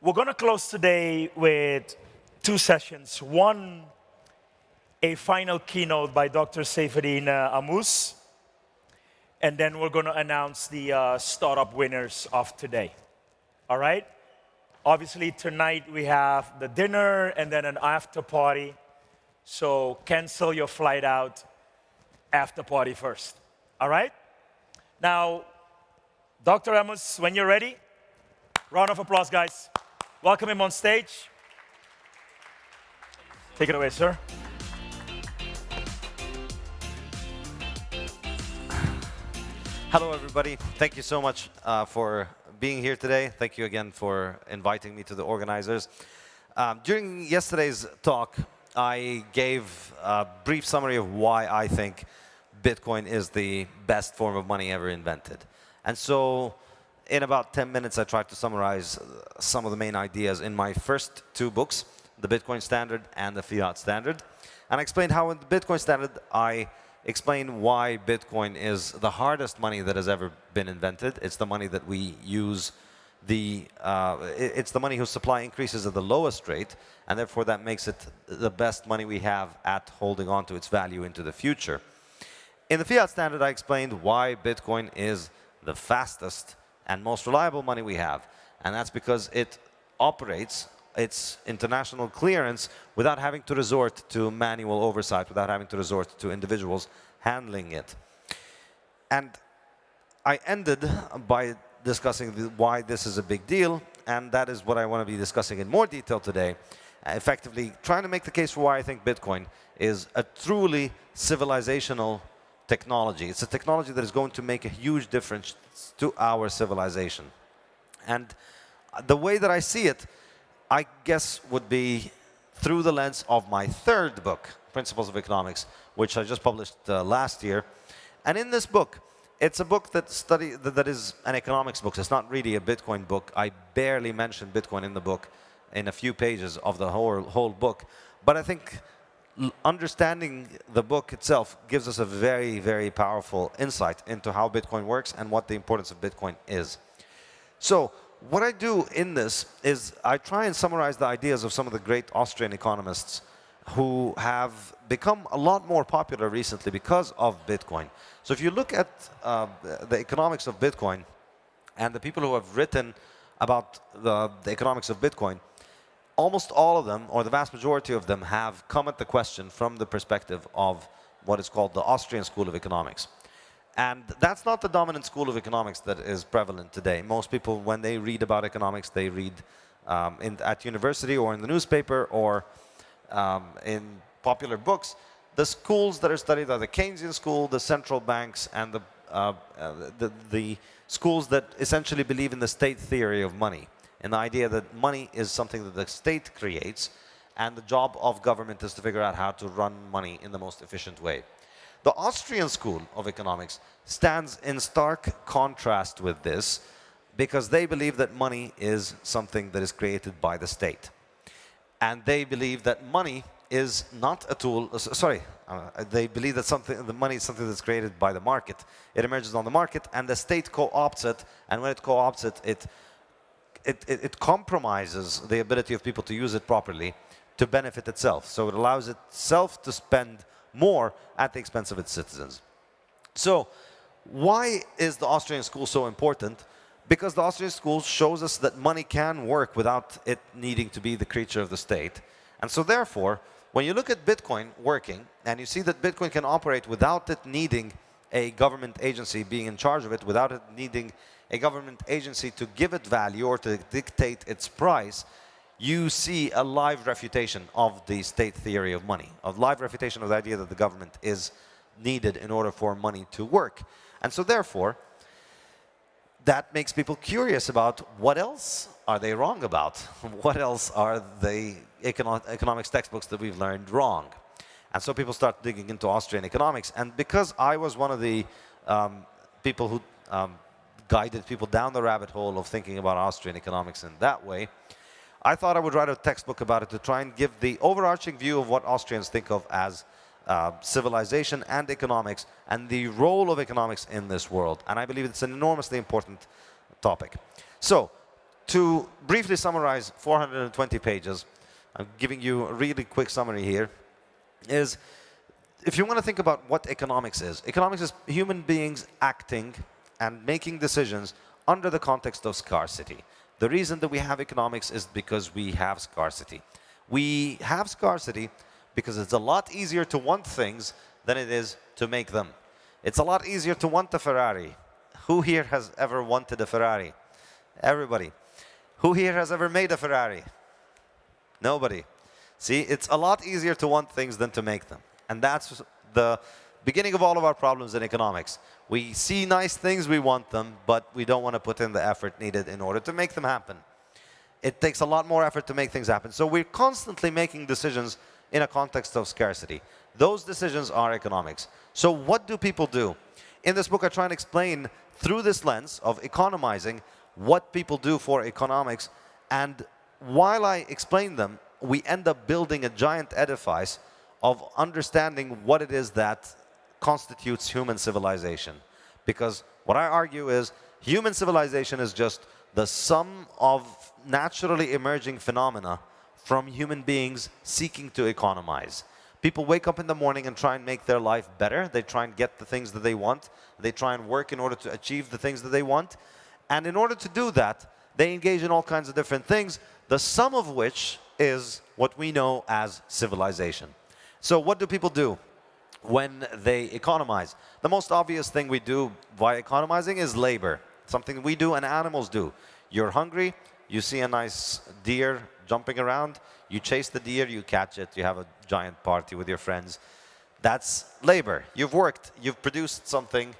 We're going to close today with two sessions. One, a final keynote by Dr. Saifedean Ammous, and then we're going to announce the startup winners of today. All right? Obviously, tonight we have the dinner and then an after party. So cancel your flight out after party first. All right? Now, Dr. Ammous, when you're ready, round of applause, guys. Welcome him on stage. Take it away, sir. Hello, everybody. Thank you so much for being here today. Thank you again for inviting me to the organizers. During yesterday's talk, I gave a brief summary of why I think Bitcoin is the best form of money ever invented. And so in about 10 minutes, I tried to summarize some of the main ideas in my first two books, the Bitcoin Standard and the Fiat Standard. And I explained how in the Bitcoin Standard, I explain why Bitcoin is the hardest money that has ever been invented. It's the money that we use. It's the money whose supply increases at the lowest rate, and therefore that makes it the best money we have at holding on to its value into the future. In the Fiat Standard, I explained why Bitcoin is the fastest and most reliable money we have, and that's because it operates its international clearance without having to resort to manual oversight, without having to resort to individuals handling it. And I ended by discussing why this is a big deal, and that is what I want to be discussing in more detail today, effectively trying to make the case for why I think Bitcoin is a truly civilizational technology. It's a technology that is going to make a huge difference to our civilization. And the way that I see it, I guess, would be through the lens of my third book, Principles of Economics, which I just published last year. And in this book, it's a book that is an economics book. It's not really a Bitcoin book. I barely mention Bitcoin in the book in a few pages of the whole book. But I think understanding the book itself gives us a very, very powerful insight into how Bitcoin works and what the importance of Bitcoin is. So what I do in this is I try and summarize the ideas of some of the great Austrian economists who have become a lot more popular recently because of Bitcoin. So if you look at the economics of Bitcoin and the people who have written about the economics of Bitcoin, almost all of them, or the vast majority of them, have come at the question from the perspective of what is called the Austrian School of Economics. And that's not the dominant school of economics that is prevalent today. Most people, when they read about economics, they read at university or in the newspaper or in popular books. The schools that are studied are the Keynesian school, the central banks, and the schools that essentially believe in the state theory of money, and the idea that money is something that the state creates, and the job of government is to figure out how to run money in the most efficient way. The Austrian School of Economics stands in stark contrast with this because they believe that money is something that is created by the state. And they believe that money is not a tool, they believe that the money is something that's created by the market. It emerges on the market and the state co-opts it, and when it co-opts it, it compromises the ability of people to use it properly to benefit itself. So it allows itself to spend more at the expense of its citizens. So why is the Austrian school so important? Because the Austrian school shows us that money can work without it needing to be the creature of the state. And so therefore, when you look at Bitcoin working, and you see that Bitcoin can operate without it needing a government agency being in charge of it, without it needing a government agency to give it value or to dictate its price, you see a live refutation of the state theory of money, a live refutation of the idea that the government is needed in order for money to work. And so therefore, that makes people curious about what else are they wrong about? What else are the economics textbooks that we've learned wrong? And so people start digging into Austrian economics. And because I was one of the people who guided people down the rabbit hole of thinking about Austrian economics in that way, I thought I would write a textbook about it to try and give the overarching view of what Austrians think of as civilization and economics and the role of economics in this world. And I believe it's an enormously important topic. So to briefly summarize 420 pages, I'm giving you a really quick summary here, is if you want to think about what economics is human beings acting and making decisions under the context of scarcity. The reason that we have economics is because we have scarcity. We have scarcity because it's a lot easier to want things than it is to make them. It's a lot easier to want a Ferrari. Who here has ever wanted a Ferrari? Everybody. Who here has ever made a Ferrari? Nobody. See, it's a lot easier to want things than to make them. And that's the beginning of all of our problems in economics. We see nice things, we want them, but we don't want to put in the effort needed in order to make them happen. It takes a lot more effort to make things happen. So we're constantly making decisions in a context of scarcity. Those decisions are economics. So what do people do? In this book, I try and explain through this lens of economizing what people do for economics. And while I explain them, we end up building a giant edifice of understanding what it is that constitutes human civilization. Because what I argue is human civilization is just the sum of naturally emerging phenomena from human beings seeking to economize. People wake up in the morning and try and make their life better. They try and get the things that they want. They try and work in order to achieve the things that they want. And in order to do that, they engage in all kinds of different things, the sum of which is what we know as civilization. So what do people do when they economize? The most obvious thing we do by economizing is labor. Something we do and animals do. You're hungry, you see a nice deer jumping around, you chase the deer, you catch it, you have a giant party with your friends. That's labor. You've worked, you've produced something,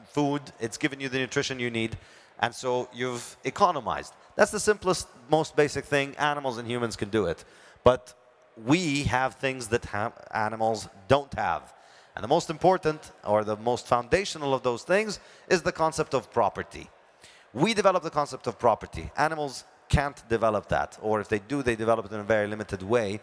food, it's given you the nutrition you need, and so you've economized. That's the simplest, most basic thing. Animals and humans can do it. But we have things that animals don't have. And the most important, or the most foundational of those things, is the concept of property. We develop the concept of property. Animals can't develop that, or if they do, they develop it in a very limited way.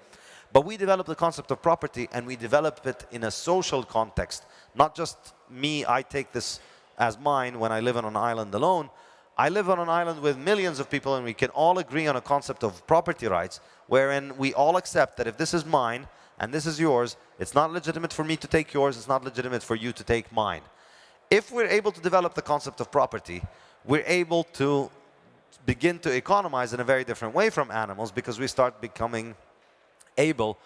But we develop the concept of property, and we develop it in a social context. Not just me, I take this as mine when I live on an island alone. I live on an island with millions of people, and we can all agree on a concept of property rights, wherein we all accept that if this is mine and this is yours, it's not legitimate for me to take yours, it's not legitimate for you to take mine. If we're able to develop the concept of property, we're able to begin to economize in a very different way from animals, because we start becoming able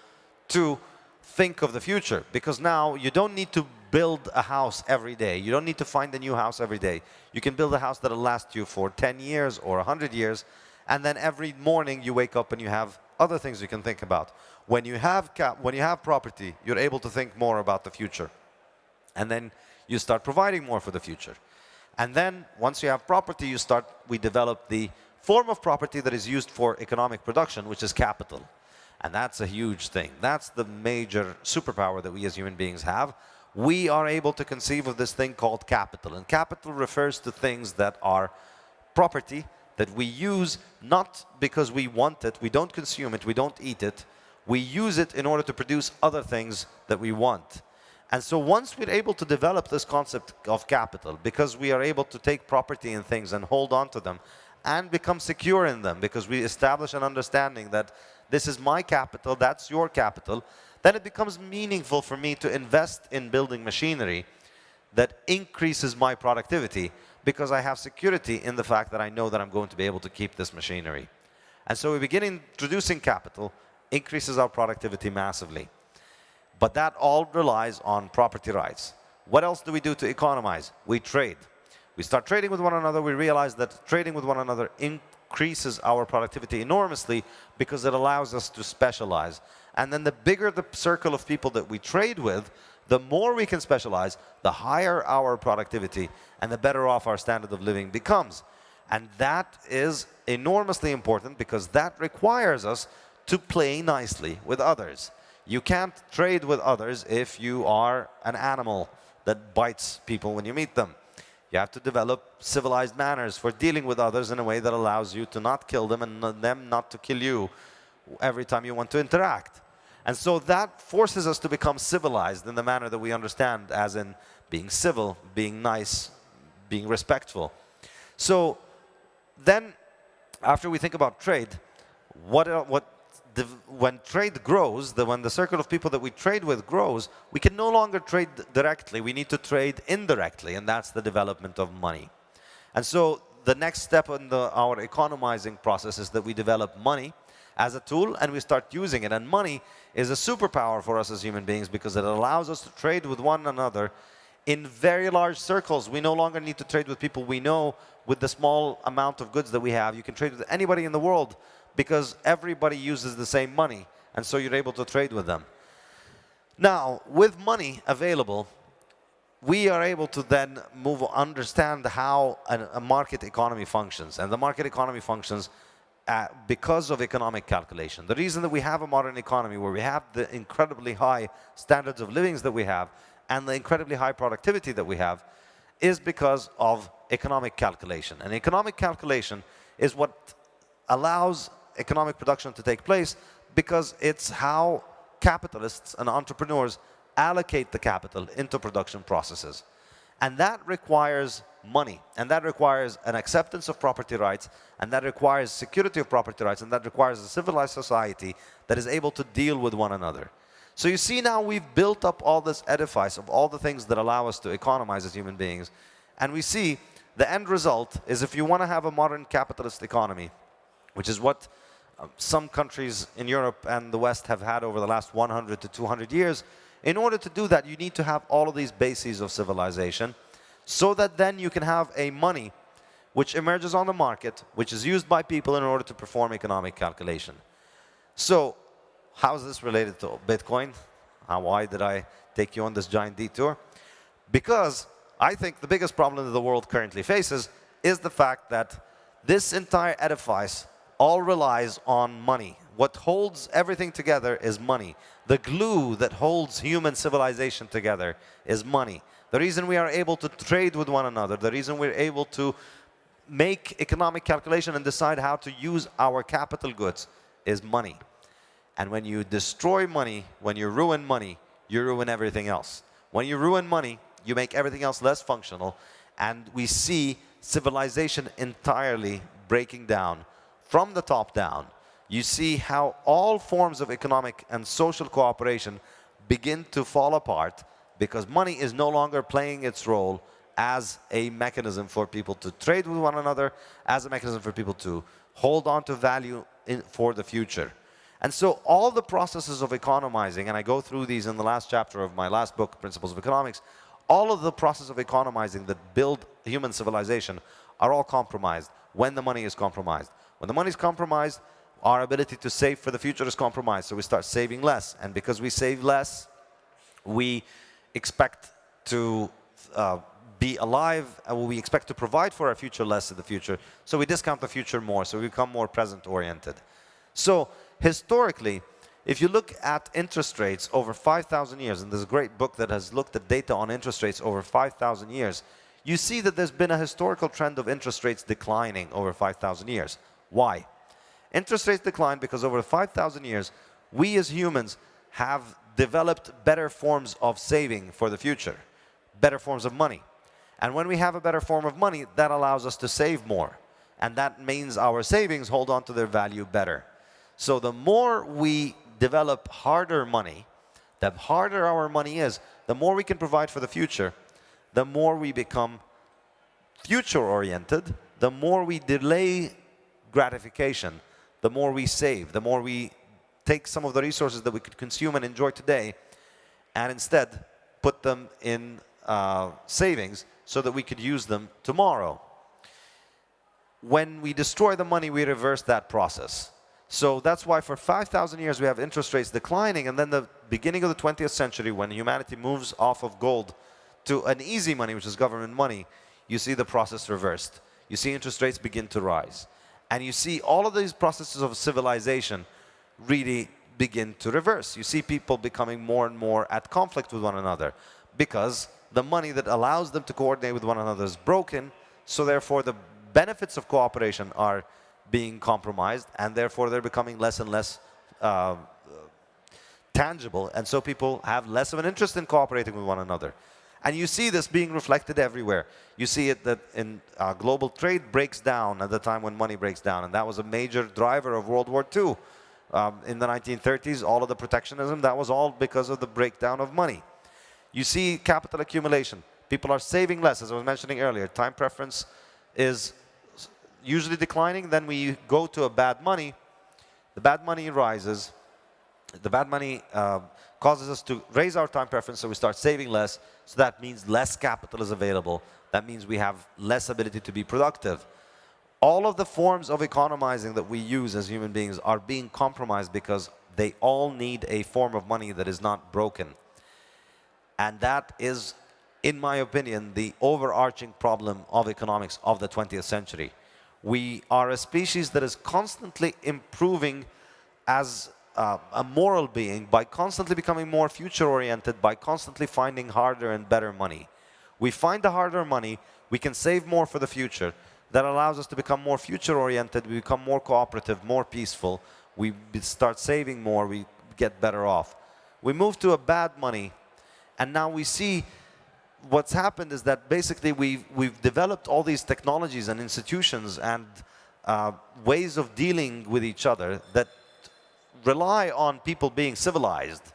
to think of the future. Because now you don't need to build a house every day. You don't need to find a new house every day. You can build a house that'll last you for 10 years or 100 years, and then every morning you wake up and you have other things you can think about. When you have property, you're able to think more about the future. And then you start providing more for the future. And then once you have property, we develop the form of property that is used for economic production, which is capital. And that's a huge thing. That's the major superpower that we as human beings have. We are able to conceive of this thing called capital. And capital refers to things that are property that we use not because we want it, we don't consume it, we don't eat it. We use it in order to produce other things that we want. And so once we're able to develop this concept of capital, because we are able to take property in things and hold on to them and become secure in them, because we establish an understanding that this is my capital, that's your capital, then it becomes meaningful for me to invest in building machinery that increases my productivity, because I have security in the fact that I know that I'm going to be able to keep this machinery. And so we begin introducing capital, increases our productivity massively. But that all relies on property rights. What else do we do to economize? We trade. We start trading with one another. We realize that trading with one another increases our productivity enormously because it allows us to specialize. And then the bigger the circle of people that we trade with, the more we can specialize, the higher our productivity, and the better off our standard of living becomes. And that is enormously important, because that requires us to play nicely with others. You can't trade with others if you are an animal that bites people when you meet them. You have to develop civilized manners for dealing with others in a way that allows you to not kill them and them not to kill you every time you want to interact. And so that forces us to become civilized in the manner that we understand, as in being civil, being nice, being respectful. So then after we think about trade, when trade grows, when the circle of people that we trade with grows, we can no longer trade directly. We need to trade indirectly, and that's the development of money. And so the next step in our economizing process is that we develop money as a tool, and we start using it. And money is a superpower for us as human beings because it allows us to trade with one another in very large circles. We no longer need to trade with people we know with the small amount of goods that we have. You can trade with anybody in the world because everybody uses the same money, and so you're able to trade with them. Now, with money available, we are able to then understand how a market economy functions. And the market economy functions because of economic calculation. The reason that we have a modern economy where we have the incredibly high standards of living that we have and the incredibly high productivity that we have is because of economic calculation. And economic calculation is what allows economic production to take place because it's how capitalists and entrepreneurs allocate the capital into production processes. And that requires money, and that requires an acceptance of property rights, and that requires security of property rights, and that requires a civilized society that is able to deal with one another. So you see now we've built up all this edifice of all the things that allow us to economize as human beings, and we see the end result is if you want to have a modern capitalist economy, which is what some countries in Europe and the West have had over the last 100 to 200 years, in order to do that, you need to have all of these bases of civilization so that then you can have a money which emerges on the market, which is used by people in order to perform economic calculation. So how is this related to Bitcoin? Why did I take you on this giant detour? Because I think the biggest problem that the world currently faces is the fact that this entire edifice all relies on money. What holds everything together is money. The glue that holds human civilization together is money. The reason we are able to trade with one another, the reason we're able to make economic calculation and decide how to use our capital goods is money. And when you destroy money, when you ruin money, you ruin everything else. When you ruin money, you make everything else less functional, and we see civilization entirely breaking down from the top down. You see how all forms of economic and social cooperation begin to fall apart because money is no longer playing its role as a mechanism for people to trade with one another, as a mechanism for people to hold on to value for the future. And so all the processes of economizing, and I go through these in the last chapter of my last book, Principles of Economics, all of the processes of economizing that build human civilization are all compromised when the money is compromised. When the money is compromised, our ability to save for the future is compromised, so we start saving less. And because we save less, we expect to be alive, and we expect to provide for our future less in the future. So we discount the future more, so we become more present-oriented. So historically, if you look at interest rates over 5,000 years, and there's a great book that has looked at data on interest rates over 5,000 years, you see that there's been a historical trend of interest rates declining over 5,000 years. Why? Interest rates decline because over 5,000 years, we as humans have developed better forms of saving for the future, better forms of money. And when we have a better form of money, that allows us to save more. And that means our savings hold on to their value better. So the more we develop harder money, the harder our money is, the more we can provide for the future, the more we become future-oriented, the more we delay gratification, the more we save, the more we take some of the resources that we could consume and enjoy today and instead put them in savings so that we could use them tomorrow. When we destroy the money, we reverse that process. So that's why for 5,000 years we have interest rates declining, and then the beginning of the 20th century, when humanity moves off of gold to an easy money, which is government money, you see the process reversed. You see interest rates begin to rise. And you see all of these processes of civilization really begin to reverse. You see people becoming more and more at conflict with one another because the money that allows them to coordinate with one another is broken, so therefore the benefits of cooperation are being compromised, and therefore they're becoming less and less tangible, and so people have less of an interest in cooperating with one another. And you see this being reflected everywhere. You see it that in global trade breaks down at the time when money breaks down, and that was a major driver of World War II. In the 1930s, all of the protectionism, that was all because of the breakdown of money. You see capital accumulation. People are saving less, as I was mentioning earlier. Time preference is usually declining. Then we go to a bad money. The bad money rises. The bad money causes us to raise our time preference, so we start saving less. So that means less capital is available. That means we have less ability to be productive. All of the forms of economizing that we use as human beings are being compromised because they all need a form of money that is not broken. And that is, in my opinion, the overarching problem of economics of the 20th century. We are a species that is constantly improving as a moral being by constantly becoming more future-oriented, by constantly finding harder and better money. We find the harder money, we can save more for the future. That allows us to become more future-oriented, we become more cooperative, more peaceful. We start saving more, we get better off. We move to a bad money, and now we see what's happened is that basically we've developed all these technologies and institutions and ways of dealing with each other that rely on people being civilized,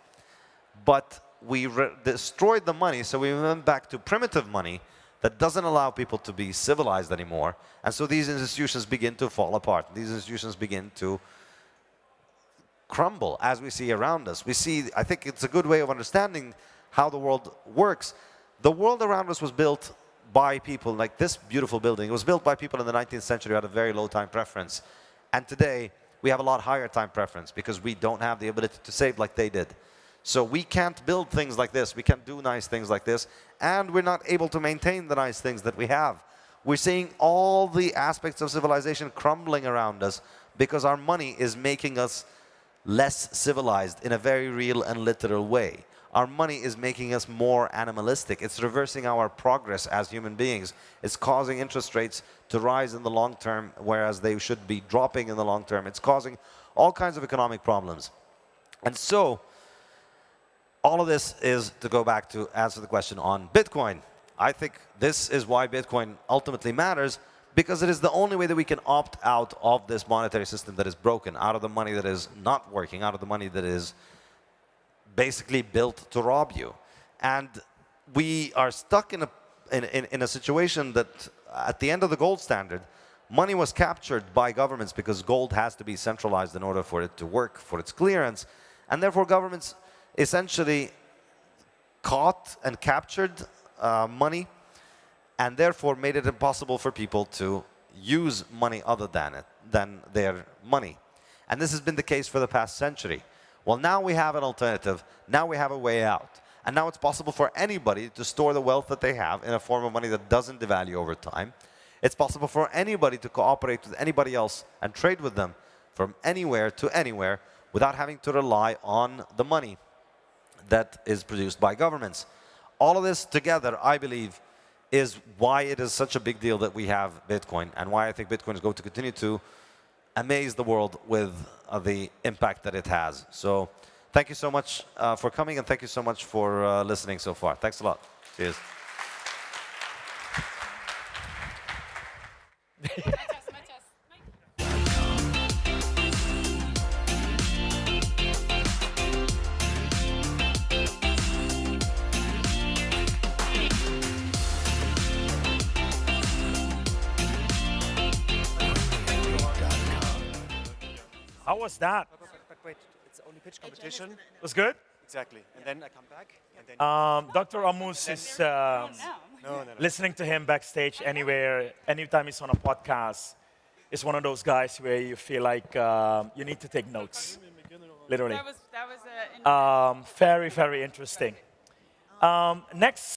but we destroyed the money, so we went back to primitive money that doesn't allow people to be civilized anymore. And so these institutions begin to fall apart. These institutions begin to crumble as we see around us. We see, I think it's a good way of understanding how the world works. The world around us was built by people, like this beautiful building. It was built by people in the 19th century who had a very low time preference. And today, we have a lot higher time preference because we don't have the ability to save like they did. So we can't build things like this. We can't do nice things like this. And we're not able to maintain the nice things that we have. We're seeing all the aspects of civilization crumbling around us because our money is making us less civilized in a very real and literal way. Our money is making us more animalistic. It's reversing our progress as human beings. It's causing interest rates to rise in the long term, whereas they should be dropping in the long term. It's causing all kinds of economic problems. And so, all of this is to go back to answer the question on Bitcoin. I think this is why Bitcoin ultimately matters, because it is the only way that we can opt out of this monetary system that is broken, out of the money that is not working, out of the money that is basically built to rob you. And we are stuck in a situation that at the end of the gold standard, money was captured by governments because gold has to be centralized in order for it to work, for its clearance. And therefore governments essentially caught and captured money and therefore made it impossible for people to use money other than their money. And this has been the case for the past century. Well, now we have an alternative. Now we have a way out. And now it's possible for anybody to store the wealth that they have in a form of money that doesn't devalue over time. It's possible for anybody to cooperate with anybody else and trade with them from anywhere to anywhere without having to rely on the money that is produced by governments. All of this together, I believe, is why it is such a big deal that we have Bitcoin and why I think Bitcoin is going to continue to amaze the world with the impact that it has. So thank you so much for coming, and thank you so much for listening so far. Thanks a lot. Cheers. How was that? But wait, it's only pitch competition. Was good? Exactly. And then I come back. And then Dr. Ammous is no. listening to him backstage anywhere, anytime he's on a podcast. It's one of those guys where you feel like you need to take notes, literally. That was Very, very interesting. Next.